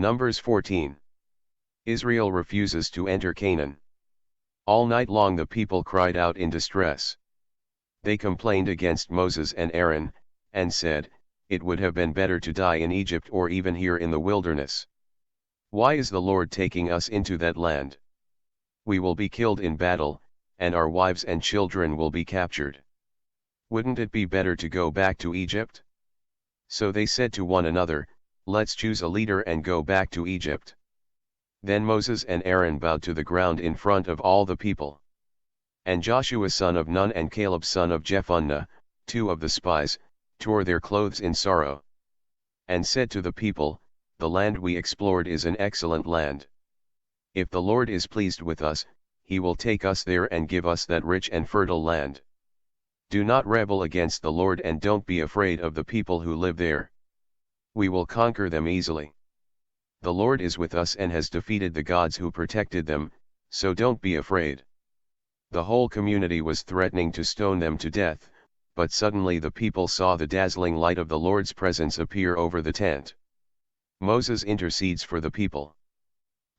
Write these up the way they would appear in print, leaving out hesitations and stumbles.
Numbers 14. Israel refuses to enter Canaan. All night long the people cried out in distress. They complained against Moses and Aaron, and said, "It would have been better to die in Egypt or even here in the wilderness. Why is the Lord taking us into that land? We will be killed in battle, and our wives and children will be captured. Wouldn't it be better to go back to Egypt?" So they said to one another, "Let's choose a leader and go back to Egypt." Then Moses and Aaron bowed to the ground in front of all the people. And Joshua son of Nun and Caleb son of Jephunneh, two of the spies, tore their clothes in sorrow. And said to the people, "The land we explored is an excellent land. If the Lord is pleased with us, he will take us there and give us that rich and fertile land. Do not rebel against the Lord and don't be afraid of the people who live there. We will conquer them easily. The Lord is with us and has defeated the gods who protected them, so don't be afraid." The whole community was threatening to stone them to death, but suddenly the people saw the dazzling light of the Lord's presence appear over the tent. Moses intercedes for the people.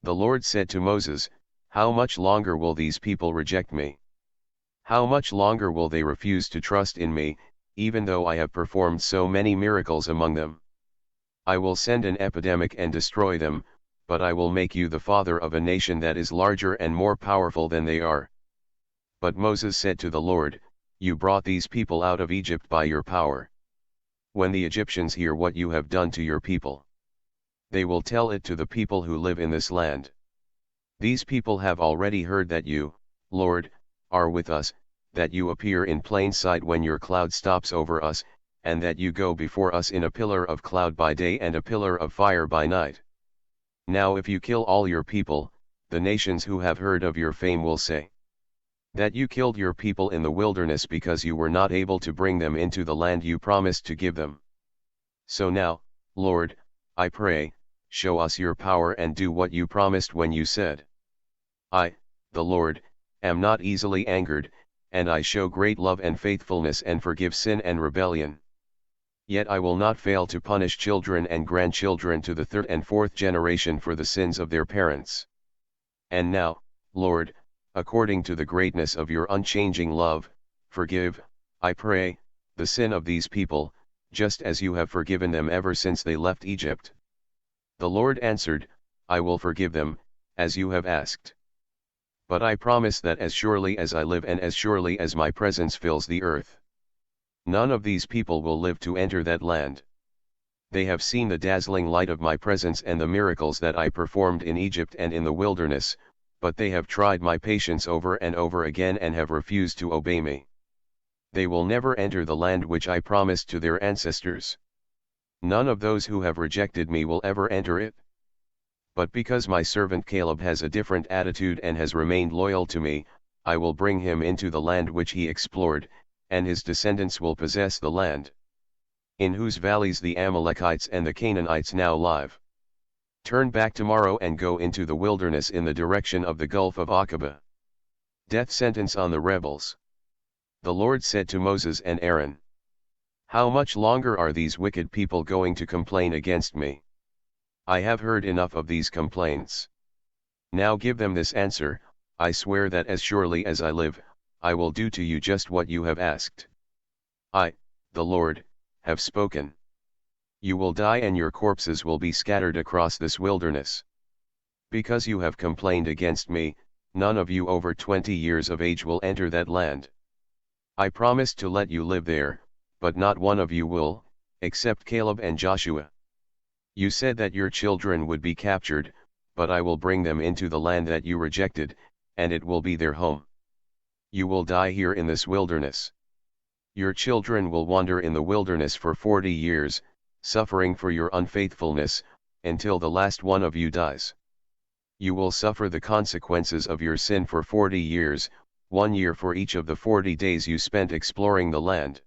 The Lord said to Moses, "How much longer will these people reject me? How much longer will they refuse to trust in me, even though I have performed so many miracles among them? I will send an epidemic and destroy them, but I will make you the father of a nation that is larger and more powerful than they are." But Moses said to the Lord, "You brought these people out of Egypt by your power. When the Egyptians hear what you have done to your people, they will tell it to the people who live in this land. These people have already heard that you, Lord, are with us, that you appear in plain sight when your cloud stops over us, and that you go before us in a pillar of cloud by day and a pillar of fire by night. Now if you kill all your people, the nations who have heard of your fame will say that you killed your people in the wilderness because you were not able to bring them into the land you promised to give them. So now, Lord, I pray, show us your power and do what you promised when you said, 'I, the Lord, am not easily angered, and I show great love and faithfulness and forgive sin and rebellion. Yet I will not fail to punish children and grandchildren to the third and fourth generation for the sins of their parents. And now, Lord, according to the greatness of your unchanging love, forgive, I pray, the sin of these people, just as you have forgiven them ever since they left Egypt.' The Lord answered, 'I will forgive them, as you have asked. But I promise that as surely as I live and as surely as my presence fills the earth, none of these people will live to enter that land. They have seen the dazzling light of my presence and the miracles that I performed in Egypt and in the wilderness, but they have tried my patience over and over again and have refused to obey me. They will never enter the land which I promised to their ancestors. None of those who have rejected me will ever enter it. But because my servant Caleb has a different attitude and has remained loyal to me, I will bring him into the land which he explored, and his descendants will possess the land, in whose valleys the Amalekites and the Canaanites now live. Turn back tomorrow and go into the wilderness in the direction of the Gulf of Aqaba.'" Death sentence on the rebels. The Lord said to Moses and Aaron, "How much longer are these wicked people going to complain against me? I have heard enough of these complaints. Now give them this answer: I swear that as surely as I live, I will do to you just what you have asked. I, the Lord, have spoken. You will die and your corpses will be scattered across this wilderness. Because you have complained against me, none of you over 20 years of age will enter that land. I promised to let you live there, but not one of you will, except Caleb and Joshua. You said that your children would be captured, but I will bring them into the land that you rejected, and it will be their home. You will die here in this wilderness. Your children will wander in the wilderness for 40 years, suffering for your unfaithfulness, until the last one of you dies. You will suffer the consequences of your sin for 40 years, 1 year for each of the 40 days you spent exploring the land.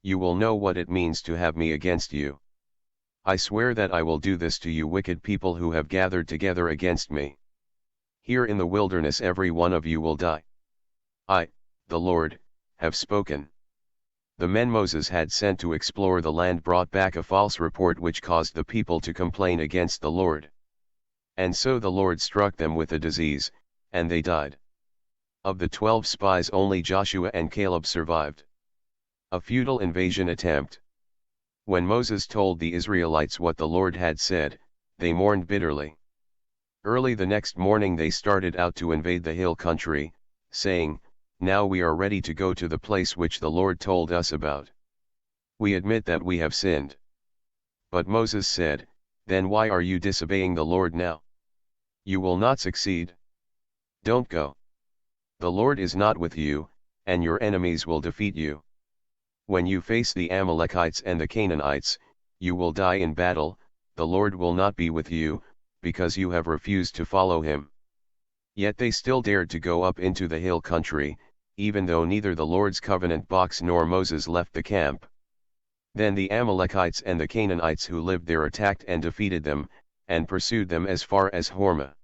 You will know what it means to have me against you. I swear that I will do this to you wicked people who have gathered together against me. Here in the wilderness every one of you will die. I, the Lord, have spoken." The men Moses had sent to explore the land brought back a false report which caused the people to complain against the Lord. And so the Lord struck them with a disease, and they died. Of the 12 spies only Joshua and Caleb survived. A futile invasion attempt. When Moses told the Israelites what the Lord had said, they mourned bitterly. Early the next morning they started out to invade the hill country, saying, "Now we are ready to go to the place which the Lord told us about. We admit that we have sinned." But Moses said, "Then why are you disobeying the Lord now? You will not succeed. Don't go. The Lord is not with you, and your enemies will defeat you. When you face the Amalekites and the Canaanites, you will die in battle. The Lord will not be with you, because you have refused to follow him." Yet they still dared to go up into the hill country, even though neither the Lord's covenant box nor Moses left the camp. Then the Amalekites and the Canaanites who lived there attacked and defeated them, and pursued them as far as Hormah.